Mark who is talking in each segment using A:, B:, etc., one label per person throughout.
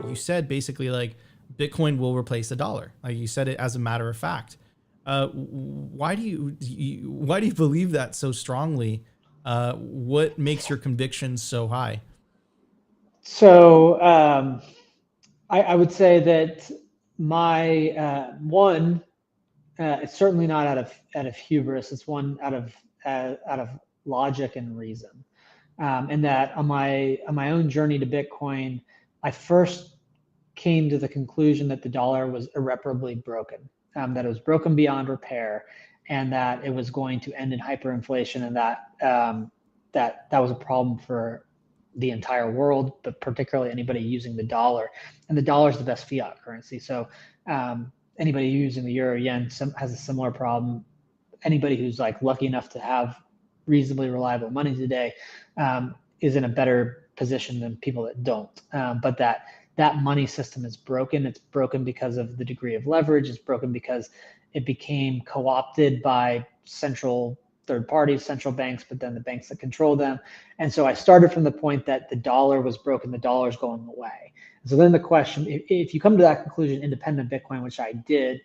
A: you said basically like Bitcoin will replace the dollar. Like you said it as a matter of fact. Why do you believe that so strongly? What makes your conviction so high?
B: So I would say that my one, it's certainly not out of hubris. It's one out of logic and reason. And that on my own journey to Bitcoin, I first came to the conclusion that the dollar was irreparably broken, that it was broken beyond repair, and that it was going to end in hyperinflation, and that was a problem for the entire world, but particularly anybody using the dollar. And the dollar is the best fiat currency. So anybody using the euro yen has a similar problem. Anybody who's like lucky enough to have reasonably reliable money today is in a better position than people that don't. But that money system is broken. It's broken because of the degree of leverage. It's broken because it became co-opted by central third parties, central banks, but then the banks that control them. And so I started from the point that the dollar was broken, the dollar's going away. So then the question, if you come to that conclusion independent of Bitcoin, which I did,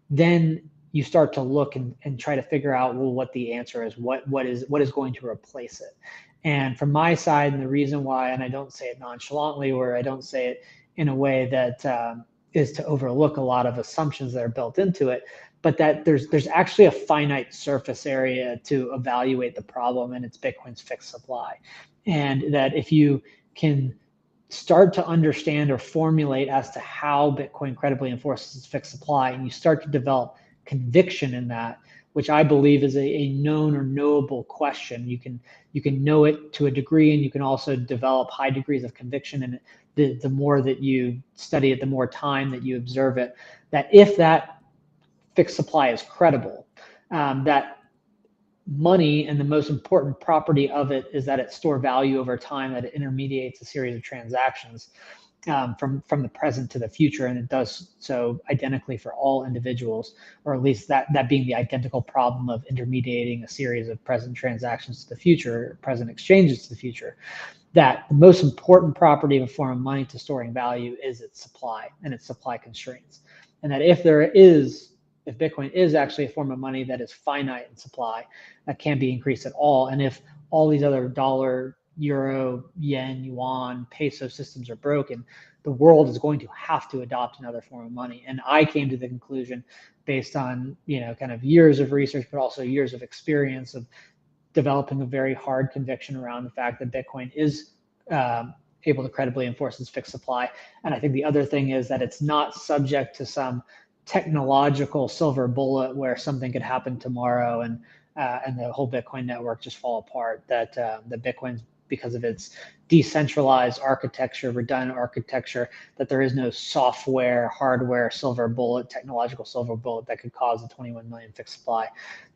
B: then you start to look and try to figure out, well, what the answer is, what is going to replace it. And from my side, and the reason why, and I don't say it nonchalantly, or I don't say it in a way that is to overlook a lot of assumptions that are built into it, but that there's actually a finite surface area to evaluate the problem, and it's Bitcoin's fixed supply. And that if you can start to understand or formulate as to how Bitcoin credibly enforces its fixed supply, and you start to develop conviction in that, which I believe is a known or knowable question. You can know it to a degree, and you can also develop high degrees of conviction in it. The more that you study it, the more time that you observe it, that if that fixed supply is credible, that money, and the most important property of it is that it store value over time, that it intermediates a series of transactions from the present to the future, and it does so identically for all individuals, or at least that being the identical problem of intermediating a series of present transactions to the future, present exchanges to the future. That the most important property of a form of money to storing value is its supply and its supply constraints, and that if Bitcoin is actually a form of money that is finite in supply, that can't be increased at all, and if all these other dollar, euro, yen, yuan, peso systems are broken, the world is going to have to adopt another form of money. And I came to the conclusion, based on kind of years of research, but also years of experience of developing a very hard conviction around the fact that Bitcoin is able to credibly enforce its fixed supply. And I think the other thing is that it's not subject to some technological silver bullet where something could happen tomorrow and the whole Bitcoin network just fall apart. That Bitcoin's, because of its decentralized architecture, redundant architecture, that there is no software, hardware, silver bullet, technological silver bullet that could cause a 21 million fixed supply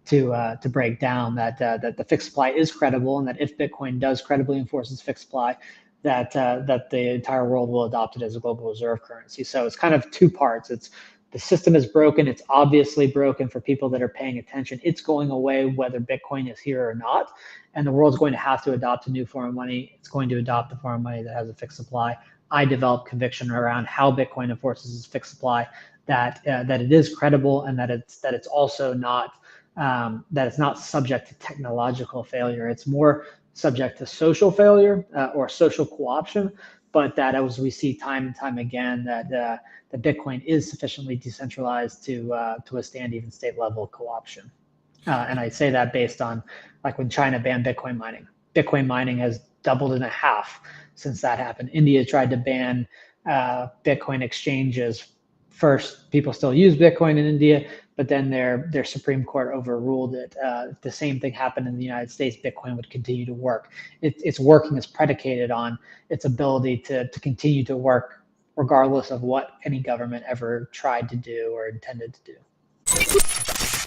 B: to break down. That the fixed supply is credible, and that if Bitcoin does credibly enforce its fixed supply, that the entire world will adopt it as a global reserve currency. So it's kind of two parts. It's the system is broken. It's obviously broken for people that are paying attention. It's going away whether Bitcoin is here or not. And the world's going to have to adopt a new form of money. It's going to adopt the form of money that has a fixed supply. I developed conviction around how Bitcoin enforces its fixed supply, that it is credible, and that it's also not that it's not subject to technological failure. It's more subject to social failure or social co-option, but that, as we see time and time again, that Bitcoin is sufficiently decentralized to withstand even state level co-option. And I say that based on, like, when China banned Bitcoin mining. Bitcoin mining has doubled in a half since that happened. India tried to ban Bitcoin exchanges. First, people still use Bitcoin in India, but then their Supreme Court overruled it. If the same thing happened in the United States, Bitcoin would continue to work. Its working is predicated on its ability to continue to work regardless of what any government ever tried to do or intended to do.